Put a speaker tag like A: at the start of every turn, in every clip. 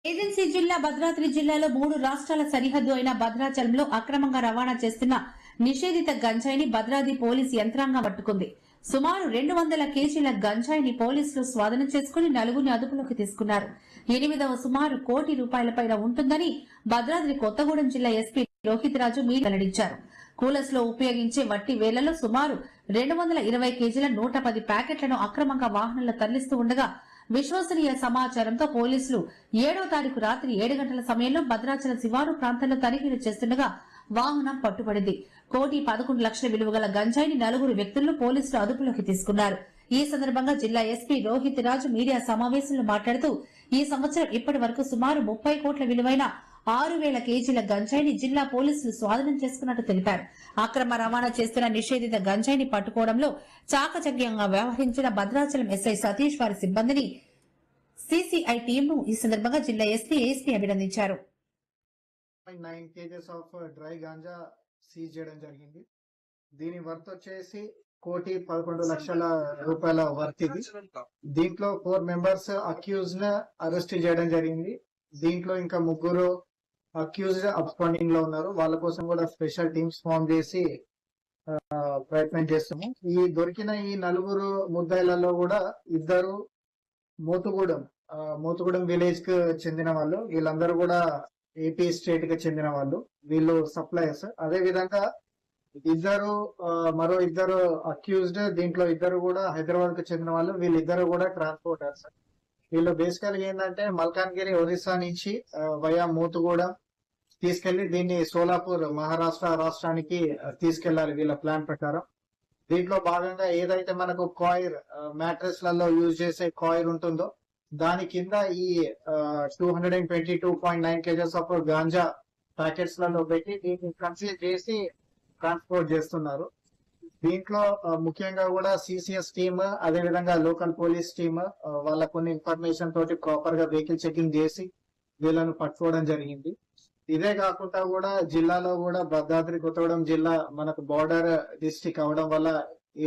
A: Agency జిల్లా భద్రాద్రి జిల్లాలో 3 రాష్ట్రాల సరిహద్దు అయిన భద్రాచలంలో అక్రమంగా రవాణా చేస్తున్న నిషేధిత గంజాయిని భద్రాద్రి పోలీసు యంత్రాంగం పట్టుకుంది. సుమారు 200 కేజీల గంజాయిని పోలీసులు స్వాధీనం చేసుకుని నలుగురిని అదుపులోకి తీసుకున్నారు. 8వ సుమారు ₹1 కోటి పైన ఉంటుందని భద్రాద్రి కొత్తగూడెం జిల్లా ఎస్పీ రోహిత్ రాజు మీడియా వెల్లడించారు. కూలర్స్ లో ఉపయోగించే వట్టి వేళ్లలో సుమారు 220 కేజీల 110 ప్యాకెట్లను అక్రమంగా వాహనంలో తరలిస్తూ ఉండగా విశ్వసనీయ సమాచారంతో పోలీసులు 7వ తారీఖు రాత్రి 7 గంటల సమయంలో భద్రాచలం శివారు ప్రాంతంలో తనిఖీలు చేస్తుండగా వాహనం పట్టుబడింది. ₹1,11,00,000 విలువ గల గంజాయిని నలుగురు వ్యక్తులను పోలీసులు అదుపులోకి తీసుకున్నారు. ఈ సందర్భంగా జిల్లా ఎస్పీ రోహిత్ రాజు మీడియా సమావేశంలో మాట్లాడుతూ ఈ సంవత్సరం ఇప్పటి వరకు సుమారు 30 కోట్ల విలువైన 6,000 కేజీల గంజాయిని జిల్లా పోలీసులు స్వాధీనం చేసుకున్నట్టు తెలిపారు. అక్రమ రవాణా చేస్తున్న నిషేధిత గంజాయిని పట్టుకోవడంలో చాకచక్యంగా వ్యవహరించిన భద్రాచలం ఎస్ఐ సతీష్ వారి సిబ్బందిని సిసిఐ టీంను ఈ సందర్భంగా జిల్లా ఏఎస్పీ అభినందించారు.
B: 9 kgs of dry ganja seize చేయడం జరిగింది. దీని వర్త్ వచ్చేసి ₹1,11,00,000 వర్త్ ఇది. దీంట్లో 4 మెంబర్స్ అక్యూజ్డ్ ని అరెస్ట్ చేయడం జరిగింది. దీంట్లో ఇంకా 3 అక్యూజ్డ్ అబ్స్కాండింగ్ లో ఉన్నారు. వాళ్ళ కోసం కూడా స్పెషల్ టీమ్స్ ఫామ్ చేసి ప్రయత్నం చేస్తాము. ఈ దొరికిన ఈ 4 ముద్దాయిలలో కూడా 2 మోతుగూడెం విలేజ్ కు చెందిన వాళ్ళు. వీళ్ళందరూ కూడా ఏపీ స్టేట్ కి చెందిన వాళ్ళు. వీళ్ళు సప్లయర్స్. అదే విధంగా మరో 2 అక్యూజ్డ్, దీంట్లో 2 కూడా హైదరాబాద్ కు చెందిన వాళ్ళు. వీళ్ళిద్దరు కూడా ట్రాన్స్పోర్టర్స్. వీళ్ళు బేసికల్ గా ఏంటంటే మల్కాన్గిరి ఒరిస్సా నుంచి వయా మోతుగూడెం తీసుకెళ్లి దీన్ని సోలాపూర్ మహారాష్ట్ర రాష్ట్రానికి తీసుకెళ్లాలి వీళ్ళ ప్లాన్ ప్రకారం. దీంట్లో భాగంగా ఏదైతే మనకు కాయిర్ మ్యాట్రెస్ లలో యూజ్ చేసే కాయిర్ ఉంటుందో దాని కింద ఈ 222.9 కేజెస్ ఆఫ్ గాంజా ప్యాకెట్స్ లలో పెట్టి దీన్ని కన్సీల్ చేసి ట్రాన్స్పోర్ట్ చేస్తున్నారు. దీంట్లో ముఖ్యంగా కూడా సిసిఎస్ టీమ్, అదే విధంగా లోకల్ పోలీస్ టీమ్ వాళ్ళ కొన్ని ఇన్ఫర్మేషన్ తోటి ప్రాపర్ గా వెహికల్ చెకింగ్ చేసి వీళ్ళను పట్టుకోవడం జరిగింది. ఇదే కాకుండా కూడా జిల్లాలో కూడా భద్రాద్రి కొత్తగూడెం జిల్లా మనకు బార్డర్ డిస్టిక్ అవడం వల్ల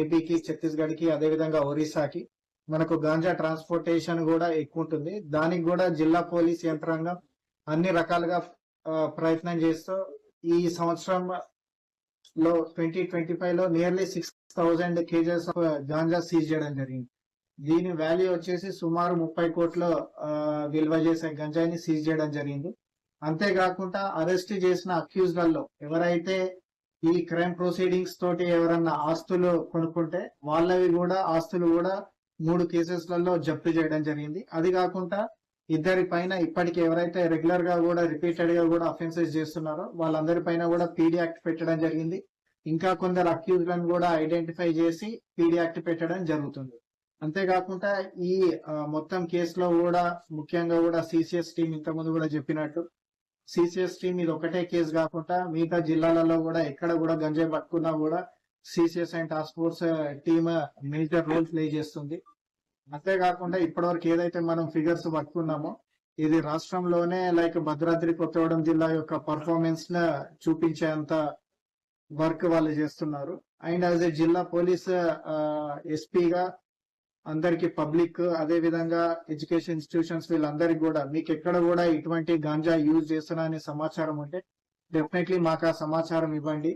B: ఏపీకి, ఛత్తీస్గఢ్ కి, అదే విధంగా ఒరిస్సాకి మనకు గాంజా ట్రాన్స్పోర్టేషన్ కూడా ఎక్కువ ఉంటుంది. దానికి కూడా జిల్లా పోలీస్ యంత్రాంగం అన్ని రకాలుగా ప్రయత్నం చేస్తూ ఈ సంవత్సరం లో 2025 లో nearly 6,000 kgs of ganja seize చేయడం జరిగింది. దీని వాల్యూ వచ్చేసి సుమారు 30 కోట్ల విలువ చేసే గంజాయిని సీజ్ చేయడం జరిగింది. అంతేకాకుండా అరెస్ట్ చేసిన అక్యూజ్లలో ఎవరైతే ఈ క్రైమ్ ప్రొసీడింగ్స్ తోటి ఎవరన్నా ఆస్తులు కొనుక్కుంటే వాళ్ళవి కూడా ఆస్తులు కూడా 3 కేసెస్లలో జప్తు చేయడం జరిగింది. అది కాకుండా 2 పైన ఇప్పటికి ఎవరైతే రెగ్యులర్ గా కూడా రిపీటెడ్ గా కూడా అఫెన్సెస్ చేస్తున్నారో వాళ్ళందరి పైన కూడా పీడీ యాక్ట్ పెట్టడం జరిగింది. ఇంకా కొందరు అక్యూజ్లను కూడా ఐడెంటిఫై చేసి పీడీ యాక్ట్ పెట్టడం జరుగుతుంది. అంతేకాకుండా ఈ మొత్తం కేసులో కూడా ముఖ్యంగా కూడా సిసిఎస్ టీం ఇంతకుముందు కూడా చెప్పినట్టు సిసిఎస్ టీం ఇది ఒకటే కేసు కాకుండా మిగతా జిల్లాలలో కూడా ఎక్కడ కూడా గంజాయి పట్టుకున్నా కూడా CCS and task force team major role play చేస్తుంది. అంతేకాకుండా ఇప్పటివరకు ఏదైతే మనం ఫిగర్స్ పట్టుకున్నామో ఇది రాష్ట్రంలోనే లైక్ భద్రాద్రి కొత్తగూడెం జిల్లా యొక్క పర్ఫార్మెన్స్ ను చూపించేంత వర్క్ వాళ్ళు చేస్తున్నారు. అండ్ యాజ్ ఏ జిల్లా పోలీస్ ఎస్పీగా అందరికి పబ్లిక్, అదే విధంగా ఎడ్యుకేషన్ ఇన్స్టిట్యూషన్స్ వీళ్ళందరికీ కూడా మీకు ఎక్కడ కూడా ఇటువంటి గాంజా యూజ్ చేస్తున్నా అనే సమాచారం ఉంటే డెఫినెట్లీ మాకు ఆ సమాచారం ఇవ్వండి.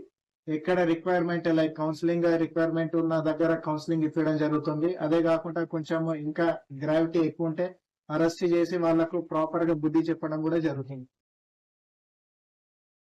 B: ఎక్కడ రిక్వైర్మెంట్ లైక్ కౌన్సిలింగ్ రిక్వైర్మెంట్ ఉన్న దగ్గర కౌన్సిలింగ్ ఇవ్వడం జరుగుతుంది. అదే కాకుండా కొంచెం ఇంకా గ్రావిటీ ఎక్కువ ఉంటే అరెస్ట్ చేసి వాళ్లకు ప్రాపర్ గా బుద్ధి చెప్పడం కూడా జరుగుతుంది.